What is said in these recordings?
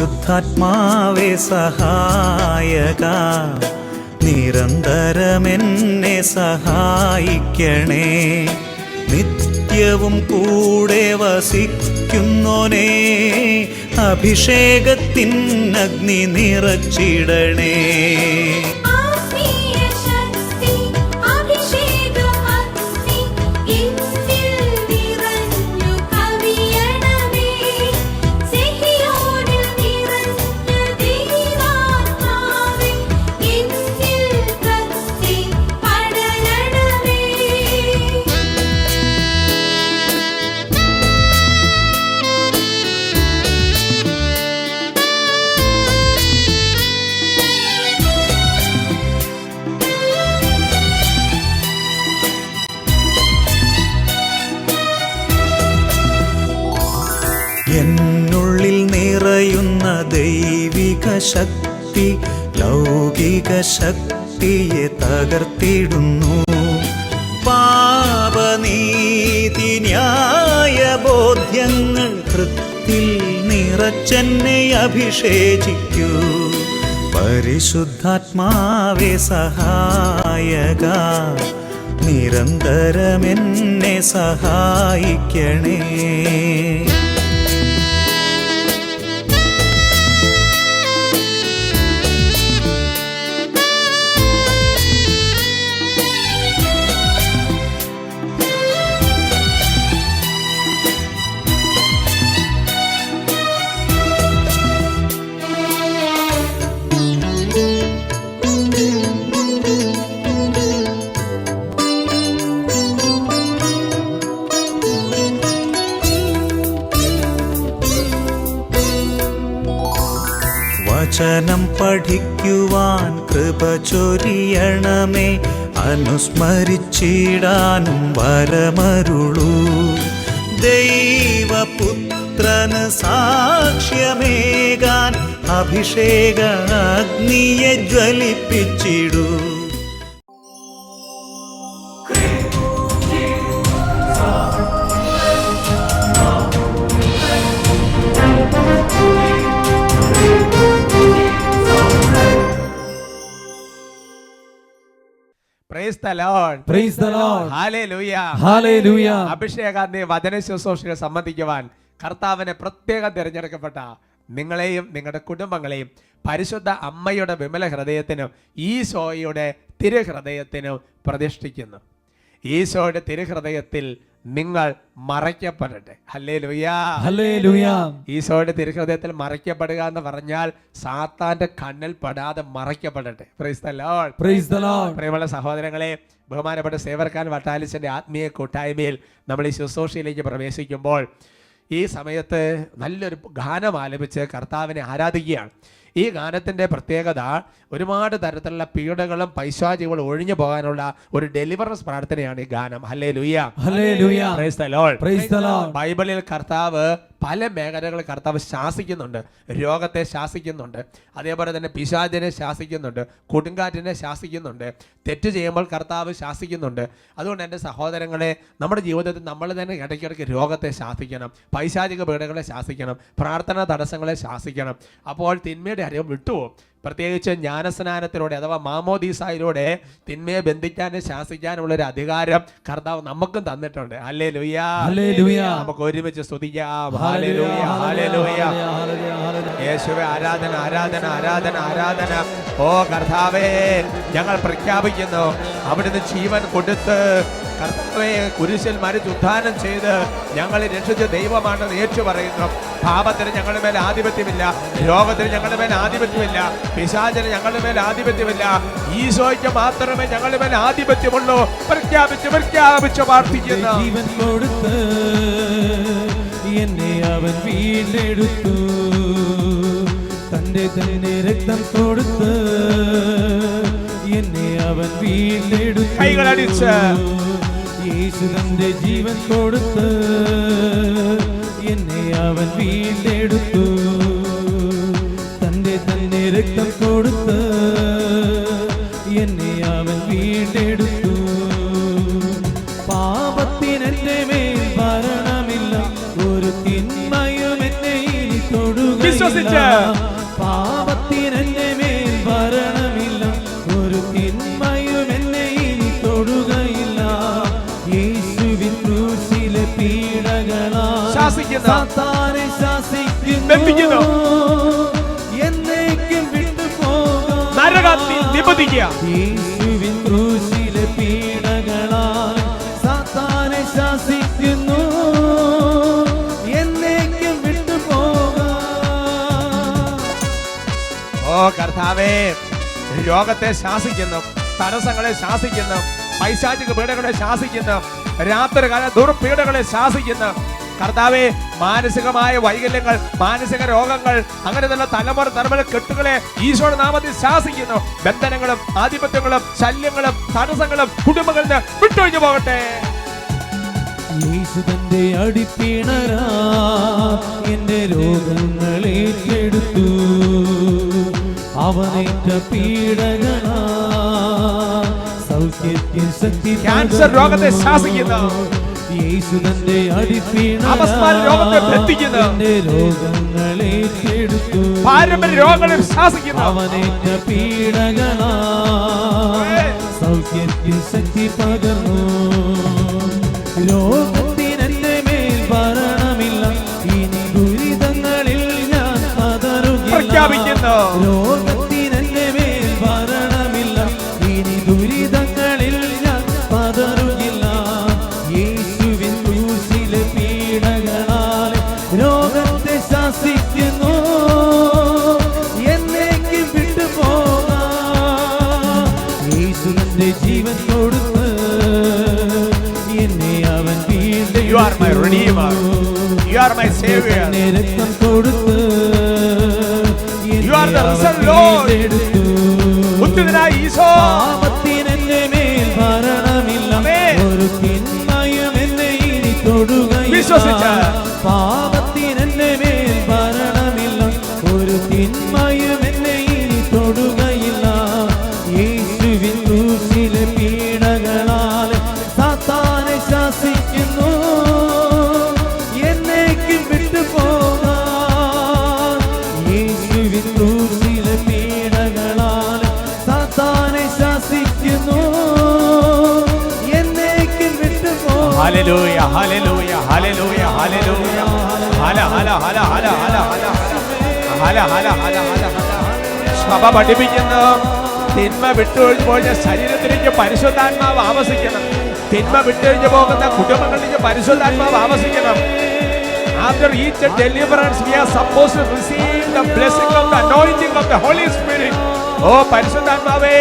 പരിശുദ്ധാത്മാവേ സഹായക, നിരന്തരമെന്നെ സഹായിക്കണേ. നിത്യവും കൂടെ വസിക്കുന്നോനേ, അഭിഷേകത്തിൻ അഗ്നി നിറച്ചിടണേ. എന്നുള്ളിൽ നിറയുന്ന ദൈവിക ശക്തി ലൗകിക ശക്തിയെ തകർത്തിടുന്നു. പാപനീതി ന്യായ ബോധ്യങ്ങൾ ഹൃത്തിൽ നിറച്ചെന്നെ അഭിഷേചിക്കൂ. പരിശുദ്ധാത്മാവേ സഹായക, നിരന്തരമെന്നെ സഹായിക്കണേ. വചനം പഠിക്കുവാൻ കൃപ ചൊരിയണമേ, അനുസ്മരിച്ചിടാനും വരമരുളൂ. ദൈവപുത്രന് സാക്ഷ്യമേകാൻ അഭിഷേക അഗ്നിയെ ജ്വലിപ്പിച്ചിടൂ. Praise the Lord. Praise the Lord. Hallelujah. Hallelujah. അഭിഷേകാന്തി വചന ശുശ്രൂഷയെ സംബന്ധിക്കുവാൻ കർത്താവിനെ പ്രത്യേകം തിരഞ്ഞെടുക്കപ്പെട്ട നിങ്ങളെയും നിങ്ങളുടെ കുടുംബങ്ങളെയും പരിശുദ്ധ അമ്മയുടെ വിമല ഹൃദയത്തിനും ഈശോയുടെ തിരുഹൃദയത്തിനും പ്രതിഷ്ഠിക്കുന്നു. ഈശോയുടെ തിരുഹൃദയത്തിൽ നിങ്ങൾ മറയ്ക്കപ്പെടട്ടെ. ഹല്ലേലൂയാ. ഹല്ലേലൂയാ. ഈശോയുടെ തിരുഹൃദയത്തിൽ മറയ്ക്കപ്പെടുക എന്ന് പറഞ്ഞാൽ സാത്താന്റെ കണ്ണിൽ പെടാതെ മറയ്ക്കപ്പെടട്ടെ. Praise the lord. Praise the lord. പ്രിയമുള്ള സഹോദരങ്ങളെ, ബഹുമാനപ്പെട്ട സേവർക്കാൻ വട്ടാലിച്ചന്റെ ആത്മീയ കൂട്ടായ്മയിൽ നമ്മൾ ഈ ശുശ്രൂഷയിലേക്ക് പ്രവേശിക്കുമ്പോൾ ഈ സമയത്ത് നല്ലൊരു ഗാനം ആലപിച്ച് കർത്താവിനെ ആരാധിക്കുകയാണ്. ഈ ഗാനത്തിൻ്റെ പ്രത്യേകത ഒരുപാട് തരത്തിലുള്ള പീഡകളും പൈശാചികളും ഒഴിഞ്ഞു പോകാനുള്ള ഒരു ഡെലിവറൻസ് പ്രാർത്ഥനയാണ് ഈ ഗാനം. Hallelujah. Hallelujah. Praise the lord. Praise the lord. ബൈബിളിൽ കർത്താവ് പല മേഖലകളിൽ കർത്താവ് ശാസിക്കുന്നുണ്ട്. രോഗത്തെ ശാസിക്കുന്നുണ്ട്, അതേപോലെ തന്നെ പിശാചിനെ ശാസിക്കുന്നുണ്ട്, കൊടുങ്കാറ്റിനെ ശാസിക്കുന്നുണ്ട്, തെറ്റ് ചെയ്യുമ്പോൾ കർത്താവ് ശാസിക്കുന്നുണ്ട്. അതുകൊണ്ട് എൻ്റെ സഹോദരങ്ങളെ, നമ്മുടെ ജീവിതത്തിൽ നമ്മൾ തന്നെ ഇടയ്ക്കിടയ്ക്ക് രോഗത്തെ ശാസിക്കണം, പൈശാചിക പീഡകളെ ശാസിക്കണം, പ്രാർത്ഥനാ തടസ്സങ്ങളെ ശാസിക്കണം. അപ്പോൾ തിന്മയുടെ അറിവ് വിട്ടുപോകും. പ്രത്യേകിച്ച് ജ്ഞാനസ്നാനത്തിലൂടെ അഥവാ മാമോദീസായിലൂടെ തിന്മയെ ബന്ധിക്കാനും ശാസിക്കാനുള്ള ഒരു അധികാരം കർത്താവ് നമുക്കും തന്നിട്ടുണ്ട്. ഹല്ലേലൂയാ. ഹല്ലേലൂയാ. നമുക്ക് ഒരുമിച്ച് സ്തുതിക്കാം. ഹല്ലേലൂയാ. ഹല്ലേലൂയാ. യേശുവേ, ആരാധന ആരാധന ആരാധന ആരാധന. ഓ കർത്താവേ, ഞങ്ങൾ പ്രഖ്യാപിക്കുന്നു അവിടുന്ന് ജീവൻ കൊടുത്ത് കർത്താവേ കുരിശിൽ മരിച്ച് ഉത്ഥാനം ചെയ്ത് ഞങ്ങളെ രക്ഷിച്ച ദൈവമാണെന്ന് ഏറ്റു പറയുന്നു. പാപത്തിന് ഞങ്ങളുടെ മേൽ ആധിപത്യമില്ല, രോഗത്തിന് ഞങ്ങളുടെ മേൽ ആധിപത്യമില്ല, പിശാചിന് ഞങ്ങളുടെ മേൽ ആധിപത്യമില്ല. ഈശോയ്ക്ക് മാത്രമേ ഞങ്ങളുടെ മേൽ ആധിപത്യമുള്ളൂ. പ്രഖ്യാപിച്ച് പ്രഖ്യാപിച്ച് പ്രാർത്ഥിക്കുന്നു. ജീവൻ കൊടുത്ത് എന്നെ അവൻ വീണ്ടെടുത്തു, തന്റെ തന്നെ രക്തം കൊടുത്ത് എന്നെ അവൻ വീണ്ടെടുത്തു. കൈകളടിച്ച് യേശു തന്റെ ജീവൻ കൊടുത്ത് എന്നെ അവൻ വീണ്ടെടുത്തു, തന്റെ തന്നെ രക്തം കൊടുത്ത് എന്നെ അവൻ വീണ്ടെടുത്തു. പാപത്തിനെന്റെ മേൽ ഭരണമില്ല, ഒരു തിന്മയും എന്നെ ഇനി തൊടുകയില്ല. വിശ്വസിച്ച് പാപത്തിനെന്റെ മേൽ ഭരണമില്ല, ഒരു തിന്മയും എന്നെ ഇനി തൊടുകയില്ല. യേശുവിൻ ക്രൂശിലെ പീഡകളാൽ ശാസിക്കുന്നു, സാത്താനെ ശാസിക്കുന്നു, ബന്ധിക്കുന്നു, എന്നേക്കും വിട്ടുപോകാം. നരകത്തിൽ നിബന്ധിക്കുക. യേശുവിൻ ക്രൂശിലെ പീഡകളാൽ സാത്താനെ ശാസിക്കുന്നു, എന്നേക്കും വിട്ടുപോകാം. ഓ കർത്താവേ, രോഗത്തെ ശാസിക്കുന്നു, തടസ്സങ്ങളെ ശാസിക്കുന്നു, പൈശാചിക പീഡകളെ ശാസിക്കുന്നു, രാത്രികാല ദുർപീഡകളെ ശാസിക്കുന്നു. കർത്താവേ, മാനസികമായ വൈകല്യങ്ങൾ, മാനസിക രോഗങ്ങൾ, അങ്ങനെ തന്നെ തലമുറ കെട്ടുകളെ ഈശോയുടെ നാമത്തിൽ ശാസിക്കുന്നു. ബന്ധനങ്ങളും ആധിപത്യങ്ങളും ശല്യങ്ങളും തടസ്സങ്ങളും കുടുംബങ്ങളിൽ നിന്ന് വിട്ടൊഴിഞ്ഞു പോകട്ടെ. യേശു തന്റെ അടിപ്പിണരാ എന്റെ രോഗങ്ങളെ ഏറ്റെടുത്തു, അവനേറ്റ പീഡകളാ സൗഖ്യത്തിൻ ശക്തി. ക്യാൻസർ രോഗത്തെ ശാസിക്കുന്നു, യേശു തന്റെ അപസ്മാര രോഗത്തെ ബന്ധിക്കുന്നു, എന്റെ രോഗങ്ങളെ ഏറ്റെടുത്തു, പാരമ്പര്യ രോഗങ്ങളെ ശാസിക്കുന്നു. അവനേറ്റ പീഡകളാ സൗഖ്യത്തിൻ ശക്തി പകർന്നു. രോഗത്തിനെന്റെ മേൽ ഭരണമില്ല, ഇനി ദുരിതങ്ങളിൽ ഞാൻ പതറുകയില്ല. രോഗത്തിനെന്റെ മേൽ ഭരണമില്ല, ഇനി ദുരിതങ്ങളിൽ ഞാൻ പതറുകയില്ല. യേശുവിൻ ക്രൂശിലെ പീഡകളാൽ രോഗത്തെ ശാസിക്കുന്നു, എന്നേക്കും വിട്ടുപോകാം. യേശുവിന്റെ ജീവൻ കൊടുത്ത് എന്നെ അവൻ വീണ്ടെടുത്തു. You are my redeemer. You are my savior. രക്തം കൊടുത്ത് You are the risen Lord. ഉദ്ധിതനായ Isho, പാപത്തിനെന്റെ മേൽ ഭരണമില്ല, ഒരു തിന്മയും എന്നെ ഇനി തൊടുകയില്ല. വിശ്വസിച്ച് പാപത്തിനെന്റെ മേൽ ഭരണമില്ല, ഒരു തിന്മയും എന്നെ ഇനി തൊടുകയില്ല. യേശുവിൻ ക്രൂശിലെ പീഡകളാൽ സാത്താനെ ശാസിക്കുന്നു, എന്നേക്കും വിട്ടുപോകാം. യേശുവിൻ ക്രൂശിലെ പീഡകളാൽ സാത്താനെ ശാസിക്കുന്നു, എന്നേക്കും വിട്ടുപോകാം. Hallelujah, hallelujah, hallelujah, hallelujah. ഹല ഹല ഹല ഹല ഹല ഹല ഹല ഹല ഹല ഹല. സഭ പഠിപ്പിക്കുന്നു, തിന്മ വിട്ടൊഴിഞ്ഞു പോയ ശരീരത്തിലേക്ക് പരിശുദ്ധാത്മാവ് ആവസിക്കണം. തിന്മ വിട്ടൊഴിഞ്ഞു പോകുന്ന കുടുംബങ്ങളിലേക്ക് പരിശുദ്ധാത്മാവ് ആവസിക്കണം. After each deliverance, we are supposed to receive the blessing of the anointing of the Holy Spirit. ഓ പരിശുദ്ധാത്മാവേ,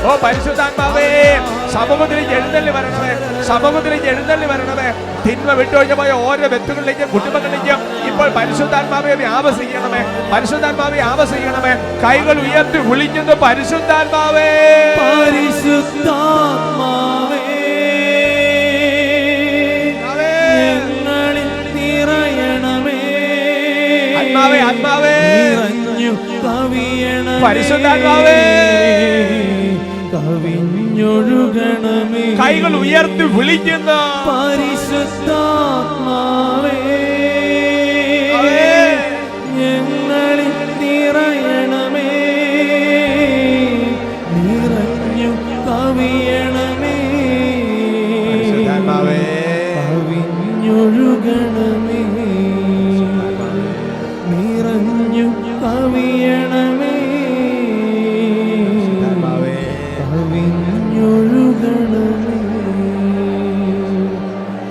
ഓ പരിശുദ്ധാത്മാവേ, സമൂഹത്തിലേക്ക് എഴുന്നള്ളി വരണമേ, സമൂഹത്തിലേക്ക് എഴുന്നള്ളി വരണമേ. തിന്മ വിട്ടൊഴിഞ്ഞു പോയ ഓരോ വ്യക്തികളിലേക്കും കുടുംബങ്ങളിലേക്കും ഇപ്പോൾ പരിശുദ്ധാത്മാവെ ആവസിക്കണമേ, പരിശുദ്ധാത്മാവെ ആവസിക്കണമേ. കൈകൾ ഉയർത്തി വിളിക്കുന്നു, പരിശുദ്ധാത്മാവേ, പരിശുദ്ധാത്മാവേ, ഞങ്ങളിൽ നിറയണമേ. ആത്മാവേ, ആത്മാവേ, നിറഞ്ഞു കവിയണമേ. പരിശുദ്ധാത്മാവേ, കവിഞ്ഞൊഴുകണമേ. കൈകൾ ഉയർത്തി വിളിക്കുന്നു, പരിശുദ്ധാത്മാവേ, ഞങ്ങളിൽ നിറയണമേ. നിറഞ്ഞു കവിയണമേ. പരിശുദ്ധാത്മാവേ, കവിഞ്ഞൊഴുകണമേ. നിറഞ്ഞു കവിയണമേ. കവിഞ്ഞൊഴുകണമേ.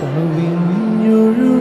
കവിഞ്ഞൊഴുകണമേ.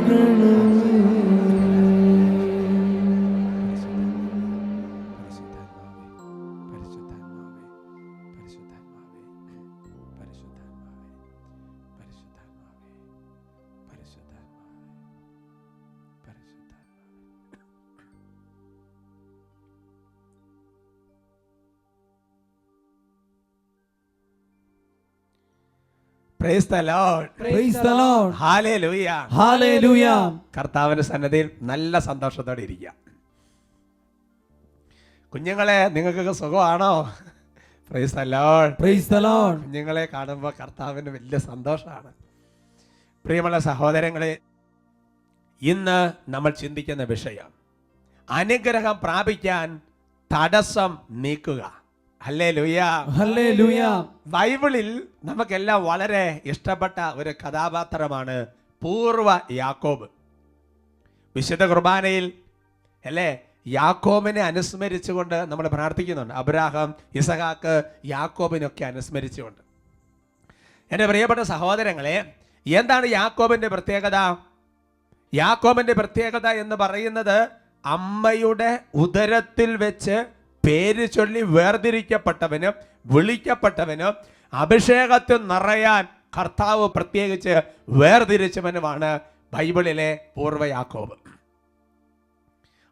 Praise the Lord. Praise the Lord. Hallelujah. Hallelujah. കർത്താവിന്റെ സന്നിധിയിൽ നല്ല സന്തോഷത്തോടെ ഇരിക്കുക. കുഞ്ഞുങ്ങളെ, നിങ്ങൾക്കൊക്കെ സുഖമാണോ? Praise the Lord. Praise the Lord. കുഞ്ഞുങ്ങളെ കാണുമ്പോൾ കർത്താവിന് വലിയ സന്തോഷമാണ്. പ്രിയമുള്ള സഹോദരങ്ങളെ, ഇന്ന് നമ്മൾ ചിന്തിക്കുന്ന വിഷയം അനുഗ്രഹം പ്രാപിക്കാൻ തടസ്സം നീക്കുക. ഹല്ലേലൂയ. ഹല്ലേലൂയ. ബൈബിളിൽ നമുക്കെല്ലാം വളരെ ഇഷ്ടപ്പെട്ട ഒരു കഥാപാത്രമാണ് പൂർവ്വ യാക്കോബ്. വിശുദ്ധ കുർബാനയിൽ അല്ലേ യാക്കോബിനെ അനുസ്മരിച്ചുകൊണ്ട് നമ്മൾ പ്രാർത്ഥിക്കുന്നുണ്ട്. അബ്രാഹാം, ഇസഹാക്ക്, യാക്കോബിനൊക്കെ അനുസ്മരിച്ചുകൊണ്ട്. എൻ്റെ പ്രിയപ്പെട്ട സഹോദരങ്ങളെ, എന്താണ് യാക്കോബിൻ്റെ പ്രത്യേകത? യാക്കോബിൻ്റെ പ്രത്യേകത എന്ന് പറയുന്നത് അമ്മയുടെ ഉദരത്തിൽ വെച്ച് പേര് ചൊല്ലി വേർതിരിക്കപ്പെട്ടവനും വിളിക്കപ്പെട്ടവനും അഭിഷേകത്തിൽ നിറയാൻ കർത്താവ് പ്രത്യേകിച്ച് വേർതിരിച്ചവനുമാണ് ബൈബിളിലെ പൂർവ്വ യാക്കോബ്.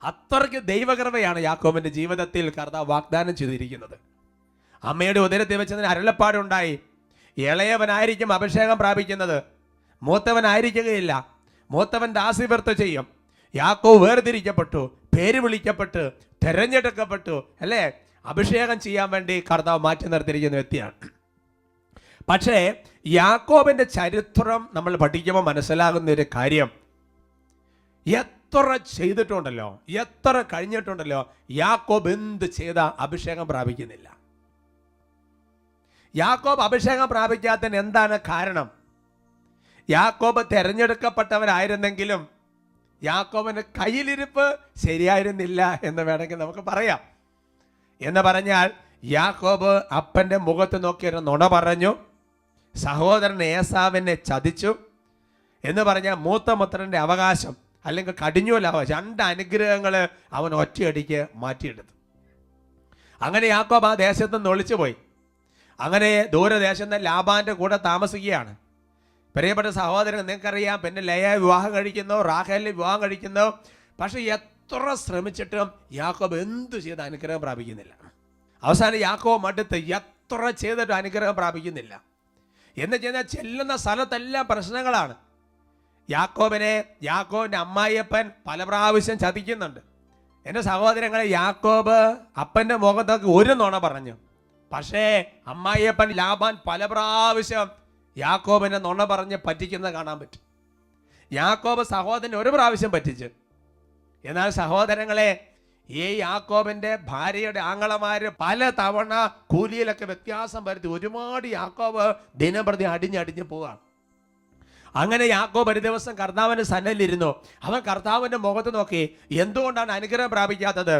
അത്രയ്ക്ക് ദൈവകൃപയാണ് യാക്കോബിന്റെ ജീവിതത്തിൽ കർത്താവ് വാഗ്ദാനം ചെയ്തിരിക്കുന്നത്. അമ്മയുടെ ഉദരത്തിൽ വെച്ചതിന് അരുളപ്പാടുണ്ടായി. ഇളയവനായിരിക്കും അഭിഷേകം പ്രാപിക്കുന്നത്, മൂത്തവനായിരിക്കുകയില്ല. മൂത്തവൻ ദാസ്യവൃത്തി ചെയ്യും. യാക്കോബ് വേർതിരിക്കപ്പെട്ടു, പേര് വിളിക്കപ്പെട്ടു, തെരഞ്ഞെടുക്കപ്പെട്ടു, അല്ലേ? അഭിഷേകം ചെയ്യാൻ വേണ്ടി കർത്താവ് മാറ്റി നിർത്തിയിരിക്കുന്ന വ്യക്തിയാണ്. പക്ഷേ യാക്കോബിന്റെ ചരിത്രം നമ്മൾ പഠിക്കുമ്പോൾ മനസ്സിലാകുന്ന ഒരു കാര്യം, എത്ര ചെയ്തിട്ടുണ്ടല്ലോ, എത്ര കഴിഞ്ഞിട്ടുണ്ടല്ലോ, യാക്കോബ് എന്ത് ചെയ്ത അഭിഷേകം പ്രാപിക്കുന്നില്ല. യാക്കോബ് അഭിഷേകം പ്രാപിക്കാത്തതിന് എന്താണ് കാരണം? യാക്കോബ് തെരഞ്ഞെടുക്കപ്പെട്ടവനായിരുന്നെങ്കിലും യാക്കോബിന് കയ്യിലിരിപ്പ് ശരിയായിരുന്നില്ല എന്ന് വേണമെങ്കിൽ നമുക്ക് പറയാം. എന്ന് പറഞ്ഞാൽ യാക്കോബ് അപ്പൻ്റെ മുഖത്ത് നോക്കിയൊരു നുണ പറഞ്ഞു, സഹോദരൻ ഏസാവിനെ ചതിച്ചു എന്ന് പറഞ്ഞാൽ മൂത്തപുത്രൻ്റെ അവകാശം അല്ലെങ്കിൽ കടിഞ്ഞൂലാവകാശം, 2 അനുഗ്രഹങ്ങൾ അവൻ ഒറ്റയടിക്ക് മാറ്റിയെടുത്തു. അങ്ങനെ യാക്കോബ് ആ ദേശത്ത് നിന്ന് ഒളിച്ചുപോയി. അങ്ങനെ ദൂരദേശത്ത് ലാബാന്റെ കൂടെ താമസിക്കുകയാണ്. പ്രിയപ്പെട്ട സഹോദരൻ, നിങ്ങൾക്കറിയാം, പിന്നെ ലയ വിവാഹം കഴിക്കുന്നു, റാഹേലിനെ വിവാഹം കഴിക്കുന്നു. പക്ഷെ എത്ര ശ്രമിച്ചിട്ടും യാക്കോബ് എന്തു ചെയ്ത് അനുഗ്രഹം പ്രാപിക്കുന്നില്ല. അവസാനം യാക്കോബ് മടുത്ത് എത്ര ചെയ്തിട്ടും അനുഗ്രഹം പ്രാപിക്കുന്നില്ല. എന്ന് കഴിഞ്ഞാൽ ചെല്ലുന്ന സ്ഥലത്തെല്ലാം പ്രശ്നങ്ങളാണ്. യാക്കോബിന്റെ അമ്മായിയപ്പൻ പല പ്രാവശ്യം ചതിക്കുന്നുണ്ട്. എൻ്റെ സഹോദരങ്ങളെ, യാക്കോബ് അപ്പൻ്റെ മുഖത്തൊക്കെ ഒരു നുണ പറഞ്ഞു. പക്ഷേ അമ്മായിയപ്പൻ ലാബാൻ പല പ്രാവശ്യം യാക്കോബിനെ നുണ പറഞ്ഞ് പറ്റിക്കുന്നത് കാണാൻ പറ്റും. യാക്കോബ് സഹോദരനെ ഒരു പ്രാവശ്യം പറ്റിച്ച്. എന്നാൽ സഹോദരങ്ങളെ, ഈ യാക്കോബിന്റെ ഭാര്യയുടെ ആങ്ങളമാര് പല തവണ കൂലിയിലൊക്കെ വ്യത്യാസം വരുത്തി ഒരുപാട് യാക്കോബ് ദിനപ്രതി അടിഞ്ഞടിഞ്ഞ് പോവാണ്. അങ്ങനെ യാക്കോബ് ഒരു ദിവസം കർത്താവിന്റെ സന്നലിരുന്നു. അവൻ കർത്താവിന്റെ മുഖത്ത് നോക്കി, എന്തുകൊണ്ടാണ് അനുഗ്രഹം പ്രാപിക്കാത്തത്?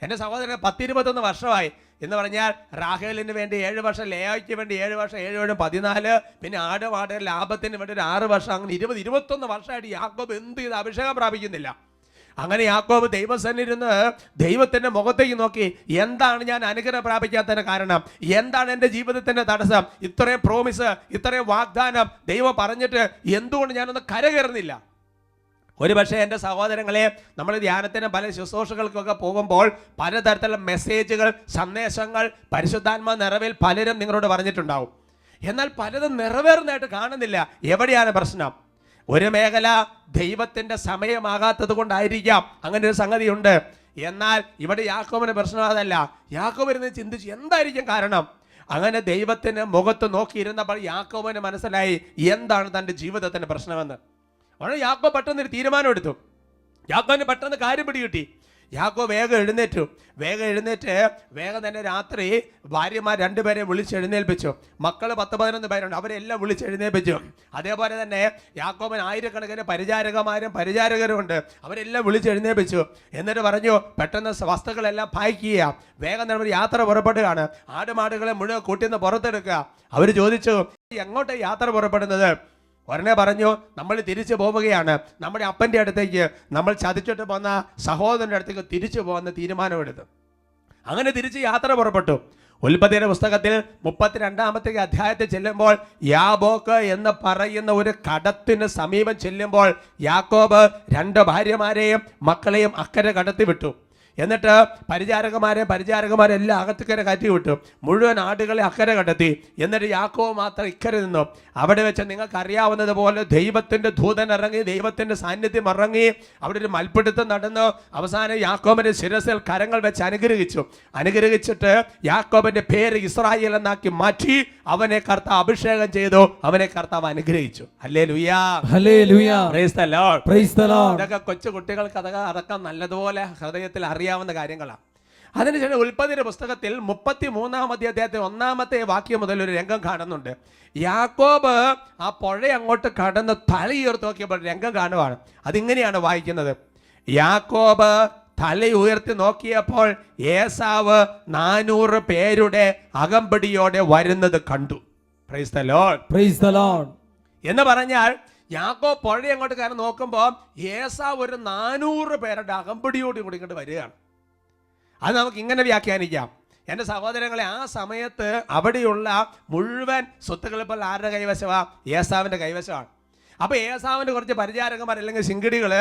എൻ്റെ സഹോദരൻ 10-21 വർഷമായി എന്ന് പറഞ്ഞാൽ റാഹേലിന് വേണ്ടി 7 വർഷം, ലേയായ്ക്ക് വേണ്ടി 7 വർഷം, 7 14, പിന്നെ ആട് ലാഭത്തിന് വേണ്ടി ഒരു 6 വർഷം, അങ്ങനെ 20-21 വർഷമായിട്ട് യാക്കോബ് എന്ത് ചെയ്ത് അഭിഷേകം പ്രാപിക്കുന്നില്ല. അങ്ങനെ യാക്കോബ് ദൈവസന്നിരുന്ന് ദൈവത്തിന്റെ മുഖത്തേക്ക് നോക്കി, എന്താണ് ഞാൻ അനുഗ്രഹം പ്രാപിക്കാത്തതിന് കാരണം? എന്താണ് എൻ്റെ ജീവിതത്തിന്റെ തടസ്സം? ഇത്രയും പ്രോമിസ്, ഇത്രയും വാഗ്ദാനം ദൈവം പറഞ്ഞിട്ട് എന്തുകൊണ്ട് ഞാനൊന്ന് കരകയറുന്നില്ല? ഒരു പക്ഷേ എൻ്റെ സഹോദരങ്ങളെ, നമ്മൾ ധ്യാനത്തിന് പല ശുശ്രൂഷകൾക്കൊക്കെ പോകുമ്പോൾ പലതരത്തിലുള്ള മെസ്സേജുകൾ, സന്ദേശങ്ങൾ പരിശുദ്ധാത്മ നിറവിൽ പലരും നിങ്ങളോട് പറഞ്ഞിട്ടുണ്ടാവും. എന്നാൽ പലതും നിറവേറുന്നതായിട്ട് കാണുന്നില്ല. എവിടെയാണ് പ്രശ്നം? ഒരു മേഖല ദൈവത്തിന്റെ സമയമാകാത്തത് കൊണ്ടായിരിക്കാം, അങ്ങനെ ഒരു സംഗതിയുണ്ട്. എന്നാൽ ഇവിടെ യാക്കോബിന് പ്രശ്നം അതല്ല. യാക്കോബ് ഇരുന്ന് ചിന്തിച്ചു, എന്തായിരിക്കും കാരണം? അങ്ങനെ ദൈവത്തിന് മുഖത്ത് നോക്കിയിരുന്നപ്പോൾ യാക്കോബിന് മനസ്സിലായി എന്താണ് തൻ്റെ ജീവിതത്തിന്റെ പ്രശ്നമെന്ന്. അവിടെ യാക്കോബ് പെട്ടെന്നൊരു തീരുമാനം എടുത്തു. യാക്കോബിന് പെട്ടെന്ന് കാര്യം പിടികിട്ടി. യാക്കോബ് വേഗം എഴുന്നേറ്റ് വേഗം തന്നെ രാത്രി ഭാര്യമാർ 2 പേരെ വിളിച്ചെഴുന്നേൽപ്പിച്ചു. മക്കൾ 10-11 പേരുണ്ട്, അവരെല്ലാം വിളിച്ചെഴുന്നേൽപ്പിച്ചു. അതേപോലെ തന്നെ യാക്കോബിന് ആയിരക്കണക്കിന് പരിചാരകരും ഉണ്ട്, അവരെല്ലാം വിളിച്ചെഴുന്നേൽപ്പിച്ചു. എന്നിട്ട് പറഞ്ഞു, പെട്ടെന്ന് വസ്തുക്കളെല്ലാം പാക്ക് ചെയ്യുക, വേഗം നമ്മൾ യാത്ര പുറപ്പെടുകയാണ്, ആടുമാടുകളെ മുഴുവൻ കൂട്ടിന്ന് പുറത്തെടുക്കുക. അവർ ചോദിച്ചു, എങ്ങോട്ട് യാത്ര പുറപ്പെടുന്നത്? ഉടനെ പറഞ്ഞു, നമ്മൾ തിരിച്ചു പോവുകയാണ്, നമ്മുടെ അപ്പൻ്റെ അടുത്തേക്ക്, നമ്മൾ ചതിച്ചിട്ട് പോന്ന സഹോദരൻ്റെ അടുത്തേക്ക് തിരിച്ചു പോകുന്ന തീരുമാനമെടുത്തു. അങ്ങനെ തിരിച്ച് യാത്ര പുറപ്പെട്ടു. ഉൽപ്പത്തിയുടെ പുസ്തകത്തിൽ 32-ാമത്തെ അധ്യായത്തിൽ ചെല്ലുമ്പോൾ യാബോക്ക് എന്ന് പറയുന്ന ഒരു കടത്തിന് സമീപം ചെല്ലുമ്പോൾ യാക്കോബ് 2 ഭാര്യമാരെയും മക്കളെയും അക്കരെ കടത്തി വിട്ടു. എന്നിട്ട് പരിചാരകമാരെല്ലാം അകത്തുക്കര കയറ്റി വിട്ടു. മുഴുവൻ ആടുകളെ അക്കരെ കണ്ടെത്തി. എന്നിട്ട് യാക്കോബ് മാത്രം ഇക്കരെ നിന്നു. അവിടെ വെച്ച് നിങ്ങൾക്ക് അറിയാവുന്നതുപോലെ ദൈവത്തിൻ്റെ ദൂതൻ ഇറങ്ങി, ദൈവത്തിൻ്റെ സാന്നിധ്യം ഇറങ്ങി. അവിടെ ഒരു മൽപ്പിടുത്തം നടന്നു. അവസാനം യാക്കോബിന്റെ ശിരസിൽ കരങ്ങൾ വെച്ച് അനുഗ്രഹിച്ചിട്ട് യാക്കോബിന്റെ പേര് ഇസ്രായേൽ എന്നാക്കി മാറ്റി. അവനെ കർത്താവ് അഭിഷേകം ചെയ്തു, അവനെ കർത്താവ് അനുഗ്രഹിച്ചു. Hallelujah, hallelujah, praise the lord, praise the lord. ഇതൊക്കെ കൊച്ചു കുട്ടികൾക്ക് അതൊക്കെ നല്ലതുപോലെ ഹൃദയത്തിൽ അറിയാവുന്ന കാര്യങ്ങളാണ്. അതിനുശേഷം ഉൽപ്പത്തിയുടെ പുസ്തകത്തിൽ 33-ാം അധ്യായത്തിൽ 1-ാമത്തെ വാക്യം മുതൽ ഒരു രംഗം കാണുന്നുണ്ട്. യാക്കോബ് ആ പുഴ അങ്ങോട്ട് കടന്ന് തലയുയർത്തി നോക്കിയപ്പോൾ രംഗം കാണുവാണ്. അതിങ്ങനെയാണ് വായിക്കുന്നത്: യാക്കോബ് തല ഉയർത്തി നോക്കിയപ്പോൾ ഏസാവ് 400 പേരുടെ അകമ്പടിയോടെ വരുന്നത് കണ്ടു. Price the lord, praise the lord. എന്ന് പറഞ്ഞാൽ യാക്കോബ് പുഴ അങ്ങോട്ട് കയറി നോക്കുമ്പോൾ ഏസാവ് ഒരു 400 പേരുടെ അകമ്പടിയോട് കൂടി ഇങ്ങോട്ട് വരികയാണ്. അത് നമുക്ക് ഇങ്ങനെ വ്യാഖ്യാനിക്കാം. എൻ്റെ സഹോദരങ്ങളെ, ആ സമയത്ത് അവിടെയുള്ള മുഴുവൻ സ്വത്തുക്കൾ ഇപ്പോൾ ആരുടെ കൈവശമാണ്? ഏസാവിൻ്റെ കൈവശമാണ്. അപ്പോൾ ഏസാവിൻ്റെ കുറച്ച് പരിചാരകന്മാർ അല്ലെങ്കിൽ ശിങ്കിടികൾ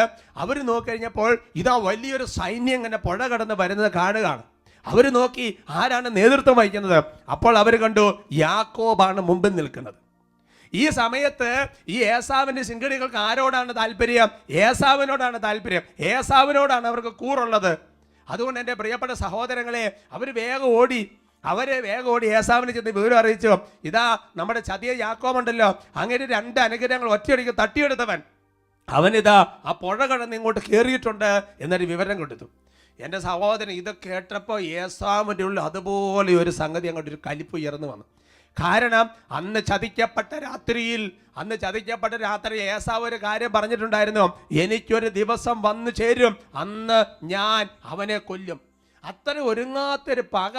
അവർ നോക്കിക്കഴിഞ്ഞപ്പോൾ ഇതാ വലിയൊരു സൈന്യം ഇങ്ങനെ പുഴ കടന്ന് വരുന്നത് കാണുകയാണ്. അവർ നോക്കി ആരാണ് നേതൃത്വം വഹിക്കുന്നത്. അപ്പോൾ അവർ കണ്ടു യാക്കോബാണ് മുമ്പിൽ നിൽക്കുന്നത്. ഈ സമയത്ത് ഈ ഏസാവിൻ്റെ ശിങ്കിടികൾക്ക് ആരോടാണ് താല്പര്യം? ഏസാവിനോടാണ് താല്പര്യം. ഏസാവിനോടാണ് അവർക്ക് കൂറുള്ളത്. അതുകൊണ്ട് എൻ്റെ പ്രിയപ്പെട്ട സഹോദരങ്ങളെ, അവർ വേഗം ഓടി ഏസാവിനെ ചെന്ന് വിവരം അറിയിച്ചു. ഇതാ നമ്മുടെ ചതിയ യാക്കോബുണ്ടല്ലോ, അങ്ങനെ 2 അനുഗ്രഹങ്ങൾ ഒറ്റയടിക്ക് തട്ടിയെടുത്തവൻ, അവനിതാ ആ പുഴ കടന്ന് ഇങ്ങോട്ട് കയറിയിട്ടുണ്ട് എന്നൊരു വിവരം കൊടുത്തു. എൻ്റെ സഹോദരൻ ഇത് കേട്ടപ്പോൾ ഏസാവിൻ്റെ ഉള്ളിൽ അതുപോലെ ഒരു സംഗതി അങ്ങോട്ട് ഒരു കലിപ്പ് ഉയർന്നു വന്നു. കാരണം അന്ന് ചതിക്കപ്പെട്ട രാത്രി ഏസാവ് ഒരു കാര്യം പറഞ്ഞിട്ടുണ്ടായിരുന്നു: എനിക്കൊരു ദിവസം വന്നു ചേരും, അന്ന് ഞാൻ അവനെ കൊല്ലും. അത്ര ഒരുങ്ങാത്തൊരു പക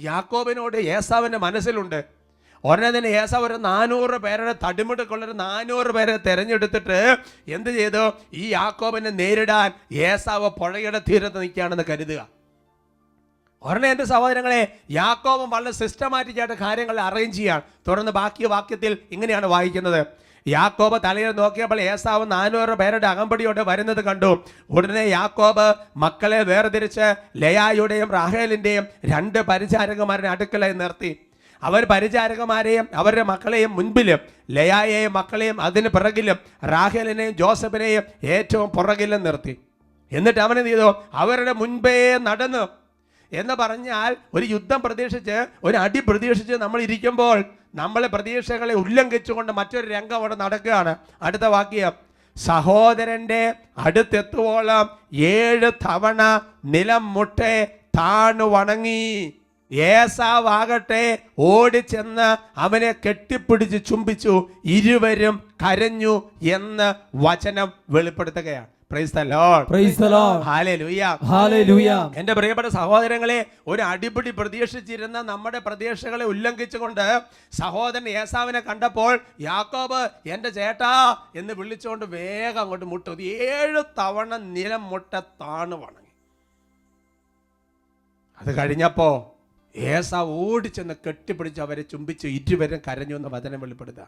യാക്കോബിനോട് ഏസാവിൻ്റെ മനസ്സിലുണ്ട്. ഉടനെ തന്നെ ഏസാവ് ഒരു 400 പേരുടെ തടിമിടുക്കുള്ളൊരു 400 പേരെ തിരഞ്ഞെടുത്തിട്ട് എന്ത് ചെയ്തു? ഈ യാക്കോബിനെ നേരിടാൻ ഏസാവ് പുഴയുടെ തീരത്ത് നിൽക്കുകയാണെന്ന് കരുതുക. ഉടനെ എൻ്റെ സഹോദരങ്ങളെ, യാക്കോബും വളരെ സിസ്റ്റമാറ്റിക്കായിട്ട് കാര്യങ്ങൾ അറേഞ്ച് ചെയ്യാൻ. തുടർന്ന് ബാക്കി വാക്യത്തിൽ ഇങ്ങനെയാണ് വായിക്കുന്നത്: യാക്കോബ് തലയിൽ നോക്കിയപ്പോൾ ഏസാവ് 400 പേരുടെ അകമ്പടിയോടെ വരുന്നത് കണ്ടു. ഉടനെ യാക്കോബ് മക്കളെ വേർതിരിച്ച് ലെയായുടെയും റാഹേലിൻ്റെയും 2 പരിചാരകന്മാരുടെ അടുക്കലായി നിർത്തി. അവർ പരിചാരകന്മാരെയും അവരുടെ മക്കളെയും മുൻപിലും ലെയായെയും മക്കളെയും അതിന് പിറകിലും റാഹേലിനെയും ജോസഫിനെയും ഏറ്റവും പുറകിലും നിർത്തി. എന്നിട്ട് അവനെ ചെയ്തു അവരുടെ മുൻപേ നടന്നു. എന്ന് പറഞ്ഞാൽ ഒരു യുദ്ധം പ്രതീക്ഷിച്ച്, ഒരു അടി പ്രതീക്ഷിച്ച് നമ്മൾ ഇരിക്കുമ്പോൾ നമ്മളെ പ്രതീക്ഷകളെ ഉല്ലംഘിച്ചുകൊണ്ട് മറ്റൊരു രംഗം അവിടെ നടക്കുകയാണ്. അടുത്ത വാക്യം: സഹോദരന്റെ അടുത്തെത്തുവോളം 7 തവണ നിലം മുട്ടെ താണു വണങ്ങി. ഏസാവാകട്ടെ ഓടിച്ചെന്ന് അവനെ കെട്ടിപ്പിടിച്ച് ചുംബിച്ചു. ഇരുവരും കരഞ്ഞു എന്ന് വചനം വെളിപ്പെടുത്തുകയാണ്. Praise the lord, praise the lord, hallelujah, hallelujah. എൻ്റെ പ്രിയപ്പെട്ട സഹോദരങ്ങളെ, ഒരു അടിപിടി പ്രതീക്ഷിച്ചിരുന്ന നമ്മുടെ പ്രതീക്ഷകളെ ഉല്ലംഘിച്ചുകൊണ്ട് സഹോദരൻ ഏസാവിനെ കണ്ടപ്പോൾ യാക്കോബ് എൻ്റെ ചേട്ടാ എന്ന് വിളിച്ചുകൊണ്ട് വേഗം അങ്ങോട്ട് മുട്ടു. 7 തവണ നിലം മുട്ട താണു വണങ്ങി. അത് കഴിഞ്ഞപ്പോൾ ഏസാവ് ഓടിച്ചെന്ന് കെട്ടിപ്പിടിച്ച് അവരെ ചുംബിച്ച് ഇരുവരും കരഞ്ഞു എന്ന് വചനം വെളിപ്പെടുത്തുക.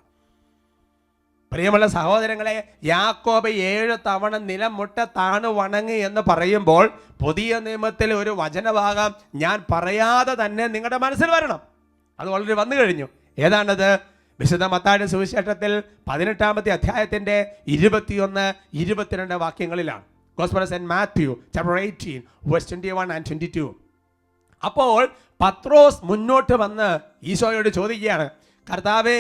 പ്രിയമുള്ള സഹോദരങ്ങളെ, യാക്കോബ് 7 തവണ നിലം മുട്ട താണു വണങ്ങി എന്ന് പറയുമ്പോൾ പുതിയ നിയമത്തിലെ ഒരു വചനഭാഗം ഞാൻ പറയാതെ തന്നെ നിങ്ങളുടെ മനസ്സിൽ വരണം. അത് വളരെ വന്നു കഴിഞ്ഞു. ഏതാണത്? വിശുദ്ധ മത്തായിയുടെ സുവിശേഷത്തിൽ 18-ാമത്തെ അധ്യായത്തിൻ്റെ 21-22 വാക്യങ്ങളിലാണ്. Gospel of St. Matthew, chapter 18, verse 21 and 22. അപ്പോൾ പത്രോസ് മുന്നോട്ട് വന്ന് ഈശോയോട് ചോദിക്കുകയാണ്: കർത്താവേ,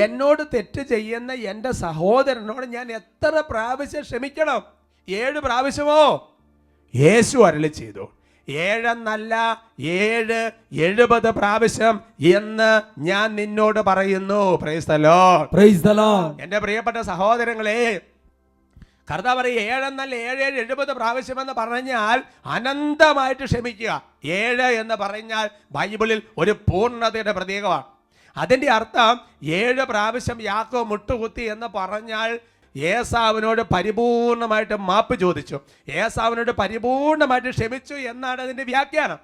എന്നോട് തെറ്റ് ചെയ്യുന്ന എൻ്റെ സഹോദരനോട് ഞാൻ എത്ര പ്രാവശ്യം ക്ഷമിക്കണം? 7 പ്രാവശ്യമോ? യേശു അരുളി ചെയ്തു, 7 എന്നല്ല 7 70 പ്രാവശ്യം എന്ന് ഞാൻ നിന്നോട് പറയുന്നു. Price the lord, praise the Lord. എൻ്റെ പ്രിയപ്പെട്ട സഹോദരങ്ങളെ, കർത്താവ് പറയും 7 എന്നല്ല 7 70 പ്രാവശ്യം എന്ന് പറഞ്ഞാൽ അനന്തമായിട്ട് ക്ഷമിക്കുക. 7 എന്ന് പറഞ്ഞാൽ ബൈബിളിൽ ഒരു പൂർണ്ണതയുടെ പ്രതീകമാണ്. അതിൻ്റെ അർത്ഥം 7 പ്രാവശ്യം യാക്കോബ് മുട്ടുകുത്തി എന്ന് പറഞ്ഞാൽ ഏസാവിനോട് പരിപൂർണമായിട്ട് മാപ്പ് ചോദിച്ചു, ഏസാവിനോട് പരിപൂർണമായിട്ട് ക്ഷമിച്ചു എന്നാണ് അതിൻ്റെ വ്യാഖ്യാനം.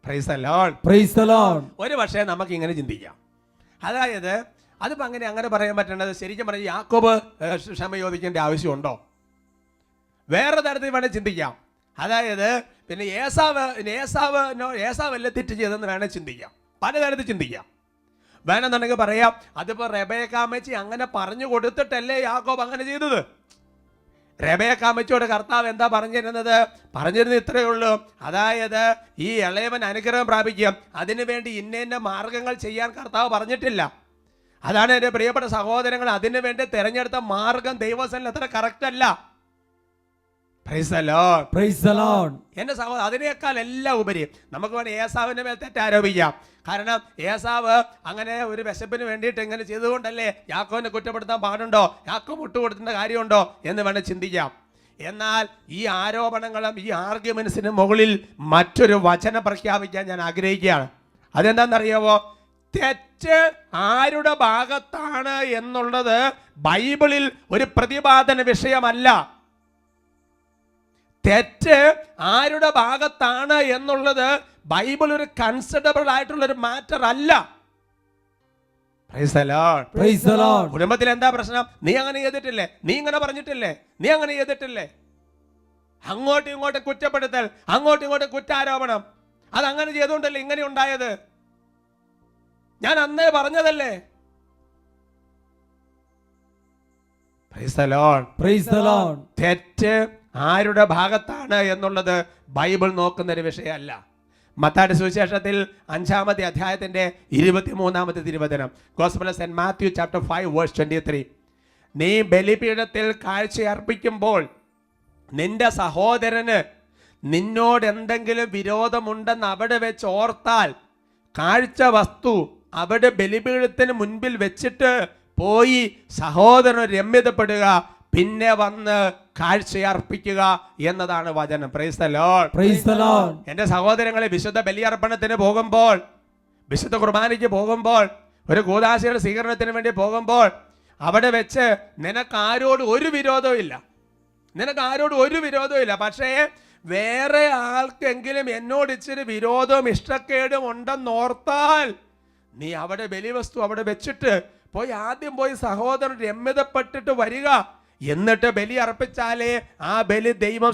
Price the lord, praise the Lord. ഒരു പക്ഷേ നമുക്ക് ഇങ്ങനെ ചിന്തിക്കാം, അതായത് അതിപ്പോൾ അങ്ങനെ പറയാൻ പറ്റേണ്ടത് ശരിക്കും പറഞ്ഞാൽ യാക്കോബ് ക്ഷമ ചോദിക്കേണ്ട ആവശ്യമുണ്ടോ? വേറെ തരത്തിൽ വേണേൽ ചിന്തിക്കാം. അതായത് പിന്നെ ഏസാവല്ലേ തെറ്റ് ചെയ്തെന്ന് വേണേൽ ചിന്തിക്കാം, പലതരത്തിൽ ചിന്തിക്കാം. വേണമെന്നുണ്ടെങ്കിൽ പറയാം, അതിപ്പോൾ റെബേക്ക അമ്മച്ചി അങ്ങനെ പറഞ്ഞു കൊടുത്തിട്ടല്ലേ യാക്കോബ് അങ്ങനെ ചെയ്തത്. റെബേക്ക അമ്മച്ചിയോട് കർത്താവ് എന്താ പറഞ്ഞിരുന്നത് ഇത്രയേ ഉള്ളൂ, അതായത് ഈ ഇളയവൻ അനുഗ്രഹം പ്രാപിക്കും, അതിനുവേണ്ടി ഇന്ന മാർഗങ്ങൾ ചെയ്യാൻ കർത്താവ് പറഞ്ഞിട്ടില്ല. അതാണ് എൻ്റെ പ്രിയപ്പെട്ട സഹോദരങ്ങൾ, അതിനു വേണ്ടി തിരഞ്ഞെടുത്ത മാർഗം ദൈവസന്നിധിയിൽ അത്ര കറക്റ്റ് അല്ല. Praise the Lord. Praise the Lord. എന്റെ സഹോദരൻ, അതിനേക്കാൾ എല്ലാം ഉപരി നമുക്ക് വേണം ഏസാവിന്റെ മേൽ തെറ്റാരോപിക്കാം. കാരണം ഏസാവ് അങ്ങനെ ഒരു വിശപ്പിന് വേണ്ടിയിട്ട് ഇങ്ങനെ ചെയ്തുകൊണ്ടല്ലേ യാക്കോവിനെ കുറ്റപ്പെടുത്താൻ പാടുണ്ടോ, യാക്കോബ് വിട്ടുകൊടുത്തേണ്ട കാര്യമുണ്ടോ എന്ന് വേണം ചിന്തിക്കാം. എന്നാൽ ഈ ആരോപണങ്ങളും ഈ ആർഗ്യുമെന്റ്സിന് മുകളിൽ മറ്റൊരു വചനം പ്രഖ്യാപിക്കാൻ ഞാൻ ആഗ്രഹിക്കുകയാണ്. അതെന്താണെന്നറിയാവോ? തെറ്റ് ആരുടെ ഭാഗത്താണ് എന്നുള്ളത് ബൈബിളിൽ ഒരു പ്രതിപാദന വിഷയമല്ല. തെറ്റ് ആരുടെ ഭാഗത്താണ് എന്നുള്ളത് ബൈബിൾ ഒരു കൺസിഡറബിൾ ആയിട്ടുള്ള ഒരു മാറ്റർ അല്ല. Praise the Lord. Praise the Lord. കുടുംബത്തിൽ എന്താ പ്രശ്നം? നീ അങ്ങനെ ചെയ്തിട്ടില്ലേ, നീ ഇങ്ങനെ പറഞ്ഞിട്ടില്ലേ, നീ അങ്ങനെ ചെയ്തിട്ടില്ലേ, അങ്ങോട്ടും ഇങ്ങോട്ടും കുറ്റപ്പെടുത്തൽ, അങ്ങോട്ടും ഇങ്ങോട്ടും കുറ്റാരോപണം. അതങ്ങനെ ചെയ്തുകൊണ്ടല്ലേ ഇങ്ങനെ ഉണ്ടായത്, ഞാൻ അന്നേ പറഞ്ഞതല്ലേ. Praise the Lord. Praise the Lord. തെറ്റ് ആരുടെ ഭാഗത്താണ് എന്നുള്ളത് ബൈബിൾ നോക്കുന്ന ഒരു വിഷയമല്ല. മത്തായിയുടെ സുവിശേഷത്തിൽ 5-ാമത്തെ അധ്യായത്തിന്റെ 23-ാമത്തെ തിരുവചനം, gospel of saint Matthew chapter 5 verse 23, നീ ബലിപീഠത്തിൽ കാഴ്ചയർപ്പിക്കുമ്പോൾ നിന്റെ സഹോദരന് നിന്നോട് എന്തെങ്കിലും വിരോധമുണ്ടെന്ന് അവിടെ വെച്ച് ഓർത്താൽ കാഴ്ച വസ്തു അവിടെ ബലിപീഠത്തിന് മുൻപിൽ വെച്ചിട്ട് പോയി സഹോദരന് രമ്യതപ്പെടുക, പിന്നെ വന്ന് കാഴ്ചയർപ്പിക്കുക എന്നതാണ് വചനം. Price the lord. Praise the Lord. എൻ്റെ സഹോദരങ്ങളെ, വിശുദ്ധ ബലിയർപ്പണത്തിന് പോകുമ്പോൾ, വിശുദ്ധ കുർബാനയ്ക്ക് പോകുമ്പോൾ, ഒരു കൂദാശയുടെ സ്വീകരണത്തിന് വേണ്ടി പോകുമ്പോൾ അവിടെ വെച്ച് നിനക്ക് ആരോടും ഒരു വിരോധവും ഇല്ല, പക്ഷേ വേറെ ആൾക്കെങ്കിലും എന്നോട് ഇച്ചിരി വിരോധവും ഇഷ്ടക്കേടും ഉണ്ടെന്നോർത്താൽ നീ അവിടെ ബലിവസ്തു അവിടെ വെച്ചിട്ട് ആദ്യം പോയി സഹോദരൻ രമ്യതപ്പെട്ടിട്ട് വരിക, എന്നിട്ട് ബലി അർപ്പിച്ചാലേ ആ ബലി ദൈവം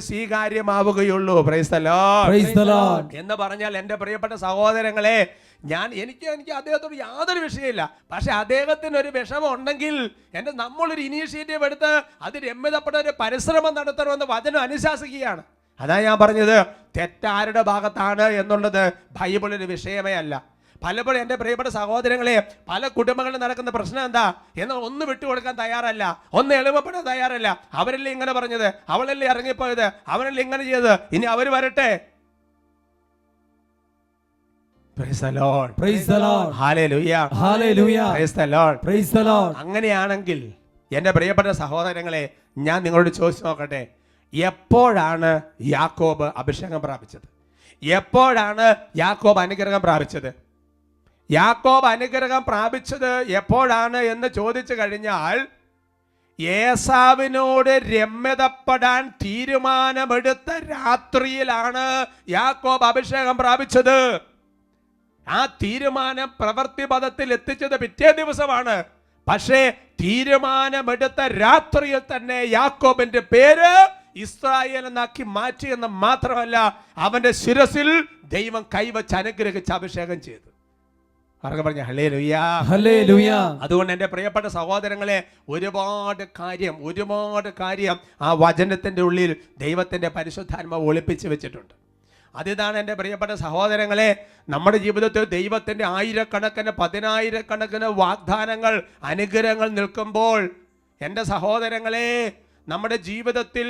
സ്വീകാര്യമാവുകയുള്ളൂ. Praise the lord. Praise the lord. എന്ന് പറഞ്ഞാൽ എൻ്റെ പ്രിയപ്പെട്ട സഹോദരങ്ങളെ, എനിക്ക് അദ്ദേഹത്തോട് യാതൊരു വിഷയമില്ല, പക്ഷെ അദ്ദേഹത്തിന് ഒരു വിഷമം ഉണ്ടെങ്കിൽ നമ്മളൊരു ഇനീഷ്യേറ്റീവ് എടുത്ത് അത് രമ്യതപ്പെട്ട ഒരു പരിശ്രമം നടത്തണമെന്ന് വചനം അനുശാസിക്കുകയാണ്. അതാ ഞാൻ പറഞ്ഞത്, തെറ്റാരുടെ ഭാഗത്താണ് എന്നുള്ളത് ബൈബിളൊരു വിഷയമേ അല്ല. പലപ്പോഴും എൻ്റെ പ്രിയപ്പെട്ട സഹോദരങ്ങളെ, പല കുടുംബങ്ങളിൽ നടക്കുന്ന പ്രശ്നം എന്താ എന്നാൽ ഒന്ന് വിട്ടുകൊടുക്കാൻ തയ്യാറല്ല, ഒന്ന് എളിമപ്പെടാൻ തയ്യാറല്ല. അവരല്ലേ ഇങ്ങനെ പറഞ്ഞത്, അവളല്ലേ ഇറങ്ങിപ്പോയത്, അവനല്ലേ ഇങ്ങനെ ചെയ്തത്, ഇനി അവർ വരട്ടെ. Praise the Lord. Praise the Lord. Hallelujah. Hallelujah. Praise the Lord. Praise the Lord. അങ്ങനെയാണെങ്കിൽ എൻ്റെ പ്രിയപ്പെട്ട സഹോദരങ്ങളെ, ഞാൻ നിങ്ങളോട് ചോദിച്ചു നോക്കട്ടെ, എപ്പോഴാണ് യാക്കോബ് അഭിഷേകം പ്രാപിച്ചത്? എപ്പോഴാണ് യാക്കോബ് അനുഗ്രഹം പ്രാപിച്ചത്? യാക്കോബ് അനുഗ്രഹം പ്രാപിച്ചത് എപ്പോഴാണ് എന്ന് ചോദിച്ചു കഴിഞ്ഞാൽ, ഏസാവിനോട് രമ്യതപ്പെടാൻ തീരുമാനമെടുത്ത രാത്രിയിലാണ് യാക്കോബ് അഭിഷേകം പ്രാപിച്ചത്. ആ തീരുമാനം പ്രവൃത്തി പദത്തിൽ എത്തിച്ചത് പിറ്റേ ദിവസമാണ്. പക്ഷേ തീരുമാനമെടുത്ത രാത്രിയിൽ തന്നെ യാക്കോബിന്റെ പേര് ഇസ്രായേൽ എന്നാക്കി മാറ്റിയെന്ന് മാത്രമല്ല, അവന്റെ ശിരസിൽ ദൈവം കൈവച്ച് അനുഗ്രഹിച്ച് അഭിഷേകം ചെയ്തു. പറഞ്ഞ ഹല്ലേലൂയ. ഹല്ലേലൂയ. അതുകൊണ്ട് എൻ്റെ പ്രിയപ്പെട്ട സഹോദരങ്ങളെ, ഒരുപാട് കാര്യം ആ വചനത്തിന്റെ ഉള്ളിൽ ദൈവത്തിന്റെ പരിശുദ്ധാത്മാവ് ഒളിപ്പിച്ച് വെച്ചിട്ടുണ്ട്. അതിതാണ് എൻ്റെ പ്രിയപ്പെട്ട സഹോദരങ്ങളെ, നമ്മുടെ ജീവിതത്തിൽ ദൈവത്തിൻ്റെ ആയിരക്കണക്കിന് പതിനായിരക്കണക്കിന് വാഗ്ദാനങ്ങൾ അനുഗ്രഹങ്ങൾ നിൽക്കുമ്പോൾ, എൻ്റെ സഹോദരങ്ങളെ, നമ്മുടെ ജീവിതത്തിൽ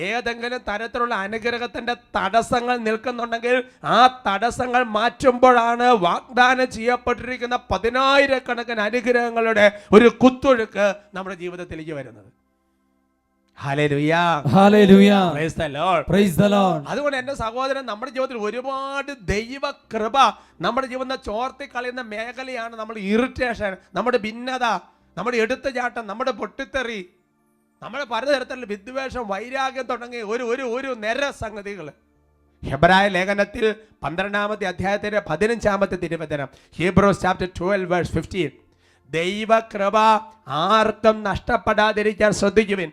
ഏതെങ്കിലും തരത്തിലുള്ള അനുഗ്രഹത്തിൻ്റെ തടസ്സങ്ങൾ നിൽക്കുന്നുണ്ടെങ്കിൽ ആ തടസ്സങ്ങൾ മാറ്റുമ്പോഴാണ് വാഗ്ദാനം ചെയ്യപ്പെട്ടിരിക്കുന്ന പതിനായിരക്കണക്കിന് അനുഗ്രഹങ്ങളുടെ ഒരു കുത്തൊഴുക്ക് നമ്മുടെ ജീവിതത്തിലേക്ക് വരുന്നത്. Hallelujah. Hallelujah. Price the lord. Praise the Lord. അതുകൊണ്ട് എൻ്റെ സഹോദരൻ, നമ്മുടെ ജീവിതത്തിൽ ഒരുപാട് ദൈവ കൃപ നമ്മുടെ ജീവിതം ചോർത്തി കളയുന്ന മേഖലയാണ് നമ്മുടെ ഇറിറ്റേഷൻ, നമ്മുടെ ഭിന്നത, നമ്മുടെ എടുത്തുചാട്ടം, നമ്മുടെ പൊട്ടിത്തെറി, നമ്മുടെ പലതരത്തിലുള്ള വിദ്വേഷം, വൈരാഗ്യം തുടങ്ങിയ ഒരു നിര സംഗതികൾ. ഹെബ്രായ ലേഖനത്തിൽ 12-ാമത്തെ അധ്യായത്തിന്റെ 15-ാമത്തെ തിരുവചനം, ഹീബ്രൂസ് ചാപ്റ്റർ 12 വേഴ്സ് 15, ദൈവകൃപ ആർക്കും നഷ്ടപ്പെടാതിരിക്കാൻ ശ്രദ്ധിക്കുവിൻ.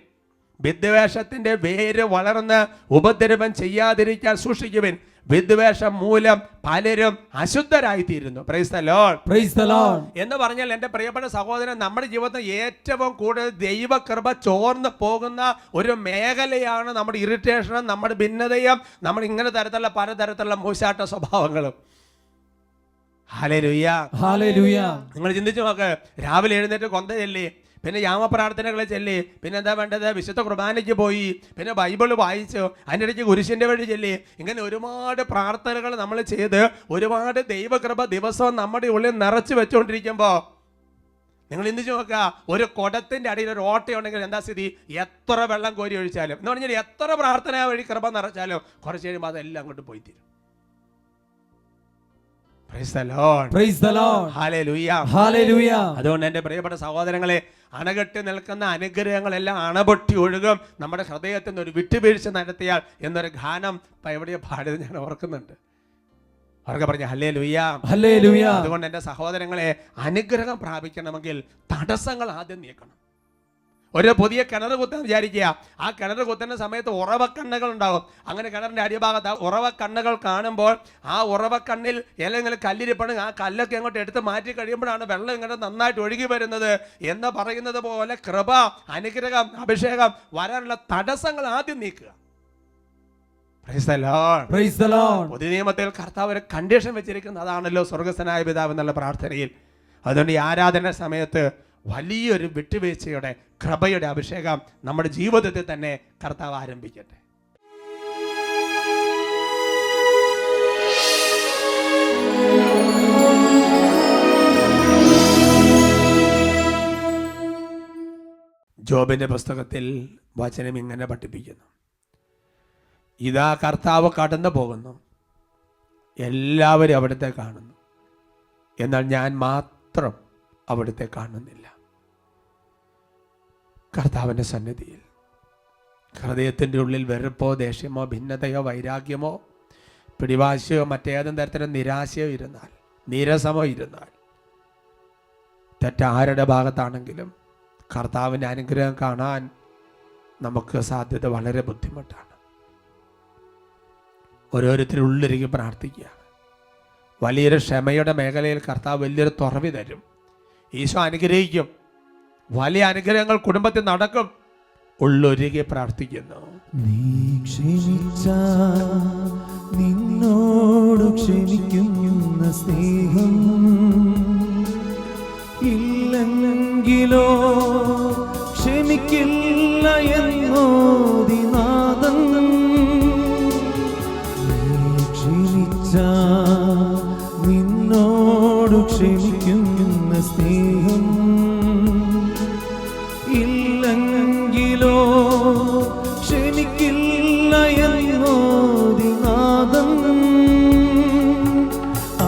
വിദ്വേഷത്തിന്റെ വേര് വളർന്ന് ഉപദ്രവം ചെയ്യാതിരിക്കാൻ സൂക്ഷിക്കുവിൻ. വിദ്വേഷം മൂലം പലരും അശുദ്ധരായിത്തീരുന്നു. Praise the lord. Praise the Lord. എന്ന് പറഞ്ഞാൽ എൻ്റെ പ്രിയപ്പെട്ട സഹോദരൻ, നമ്മുടെ ജീവിതത്തിൽ ഏറ്റവും കൂടുതൽ ദൈവകൃപ ചോർന്ന് പോകുന്ന ഒരു മേഖലയാണ് നമ്മുടെ ഇറിറ്റേഷനും നമ്മുടെ ഭിന്നതയും നമ്മൾ ഇങ്ങനെ തരത്തിലുള്ള പലതരത്തിലുള്ള മൂശാട്ട സ്വഭാവങ്ങളും. Hallelujah, hallelujah. നിങ്ങൾ ചിന്തിച്ചു നോക്ക്. രാവിലെ എഴുന്നേറ്റ് കൊന്ത ചൊല്ലി, പിന്നെ യാമപ്രാർത്ഥനകളെ ചൊല്ലി, പിന്നെ എന്താ വേണ്ടത്, വിശുദ്ധ കുർബാനയ്ക്ക് പോയി, പിന്നെ ബൈബിൾ വായിച്ചു, അതിൻ്റെ ഇടയ്ക്ക് കുരിശിൻ്റെ വഴി ചൊല്ലി, ഇങ്ങനെ ഒരുപാട് പ്രാർത്ഥനകൾ നമ്മൾ ചെയ്ത് ഒരുപാട് ദൈവകൃപ ദിവസവും നമ്മുടെ ഉള്ളിൽ നിറച്ച് വെച്ചുകൊണ്ടിരിക്കുമ്പോൾ നിങ്ങൾ ചിന്തിച്ചു നോക്കുക, ഒരു കുടത്തിൻ്റെ അടിയിൽ ഒരു ഓട്ടയുണ്ടെങ്കിൽ എന്താ സ്ഥിതി? എത്ര വെള്ളം കോരി ഒഴിച്ചാലും, എന്ന് പറഞ്ഞാൽ എത്ര പ്രാർത്ഥന വഴി കൃപ നിറച്ചാലും കുറച്ച് കഴിയുമ്പോൾ അതെല്ലാം അങ്ങോട്ട് പോയി തീരും. Praise the Lord. Praise the Lord. Hallelujah. Hallelujah. അതുകൊണ്ട് എൻ്റെ പ്രിയപ്പെട്ട സഹോദരങ്ങളെ, അണകെട്ടി നിൽക്കുന്ന അനുഗ്രഹങ്ങളെല്ലാം അണപൊട്ടി ഒഴുകും നമ്മുടെ ഹൃദയത്തിൽ നിന്ന് ഒരു വിട്ടുവീഴ്ച നടത്തിയാൽ എന്നൊരു ഗാനം എവിടെയോ പാടിയത് ഞാൻ ഓർക്കുന്നുണ്ട്. അവർക്ക് പറഞ്ഞ ഹല്ലേലൂയ, ഹല്ലേലൂയ. അതുകൊണ്ട് എൻ്റെ സഹോദരങ്ങളെ, അനുഗ്രഹം പ്രാപിക്കണമെങ്കിൽ തടസ്സങ്ങൾ ആദ്യം നീക്കണം. ഒരു പുതിയ കിണർ കുത്താൻ വിചാരിക്കുക. ആ കിണർ കുത്തുന്ന സമയത്ത് ഉറവക്കണ്ണുകൾ ഉണ്ടാകും. അങ്ങനെ കിണറിൻ്റെ അടിഭാഗത്ത് ഉറവക്കണ്ണുകൾ കാണുമ്പോൾ ആ ഉറവക്കണ്ണിൽ ഏതെങ്കിലും കല്ലിരിപ്പണെങ്കിൽ ആ കല്ലൊക്കെ അങ്ങോട്ട് എടുത്ത് മാറ്റി കഴിയുമ്പോഴാണ് വെള്ളം ഇങ്ങോട്ട് നന്നായിട്ട് ഒഴുകി വരുന്നത് എന്ന് പറയുന്നത് പോലെ കൃപ, അനുഗ്രഹം, അഭിഷേകം വരാനുള്ള തടസ്സങ്ങൾ ആദ്യം നീക്കുക. Praise the Lord. Praise the Lord. പുതിയ നിയമത്തിൽ കർത്താവ് ഒരു കണ്ടീഷൻ വെച്ചിരിക്കുന്നത് അതാണല്ലോ, സ്വർഗ്ഗസ്ഥനായ പിതാവ് എന്നുള്ള പ്രാർത്ഥനയിൽ. അതുകൊണ്ട് ഈ ആരാധന സമയത്ത് വലിയൊരു വിട്ടുവീഴ്ചയുടെ കൃപയുടെ അഭിഷേകം നമ്മുടെ ജീവിതത്തിൽ തന്നെ കർത്താവ് ആരംഭിക്കട്ടെ. ജോബിന്റെ പുസ്തകത്തിൽ വചനം ഇങ്ങനെ പഠിപ്പിക്കുന്നു: ഇതാ കർത്താവ് കടന്നു പോകുന്നു, എല്ലാവരും അവിടുത്തെ കാണുന്നു, എന്നാൽ ഞാൻ മാത്രം അവിടുത്തെ കാണുന്നില്ല. കർത്താവിൻ്റെ സന്നിധിയിൽ ഹൃദയത്തിൻ്റെ ഉള്ളിൽ വെറുപ്പോ ദേഷ്യമോ ഭിന്നതയോ വൈരാഗ്യമോ പിടിവാശിയോ മറ്റേതും തരത്തിലും നിരാശയോ ഇരുന്നാൽ, നീരസമോ ഇരുന്നാൽ, തെറ്റാരുടെ ഭാഗത്താണെങ്കിലും കർത്താവിൻ്റെ അനുഗ്രഹം കാണാൻ നമുക്ക് സാധ്യത വളരെ ബുദ്ധിമുട്ടാണ്. ഓരോരുത്തരും ഉള്ളിരിക്കും പ്രാർത്ഥിക്കുകയാണ്. വലിയൊരു ക്ഷമയുടെ മേഖലയിൽ കർത്താവ് വലിയൊരു തുറവി തരും. ഈശോ അനുഗ്രഹിക്കും. വലിയ അനുഗ്രഹങ്ങൾ കുടുംബത്തിൽ നടക്കും. ഉള്ളൊരുകെ പ്രാർത്ഥിക്കുന്നു. നീ ക്ഷമിച്ച നിന്നോട് ക്ഷമിക്കുന്ന സ്നേഹം ഇല്ലെങ്കിലോ ക്ഷമിക്കില്ല എന്നോദിനാഥൻ. നീ ക്ഷമിച്ച നിന്നോട് ക്ഷമിക്കുന്ന സ്നേഹം ഇല്ലെങ്കിലോ ക്ഷമിക്കില്ല എന്നോദിനാഥൻ.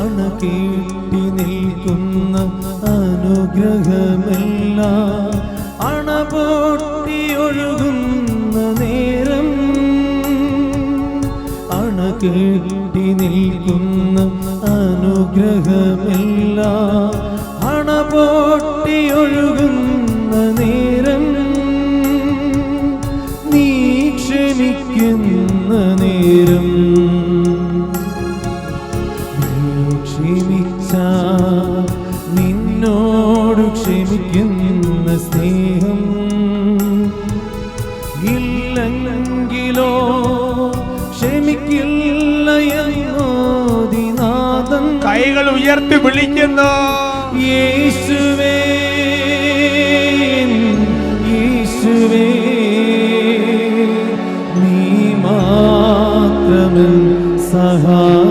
അണകെട്ടി നിൽക്കുന്ന അനുഗ്രഹമെല്ലാം അണപൊട്ടി ഒഴുകുന്ന നേരം, അണകെട്ടി നിൽക്കുന്ന അനുഗ്രഹമെല്ലാം അണപൊട്ടി ഒഴുകുന്ന നേരം, നീ ക്ഷമിക്കുന്ന നേരം, നീ ക്ഷമിച്ച നിന്നോട് ക്ഷമിക്കുന്ന സ്നേഹം ഇല്ലെങ്കിലോ ക്ഷമിക്കില്ല എന്നോദിനാഥൻ. കൈകൾ ഉയർത്തി വിളിക്കുന്നു: യേശുവേ, യേശുവേ, നീ മാത്രമേ സഹായം.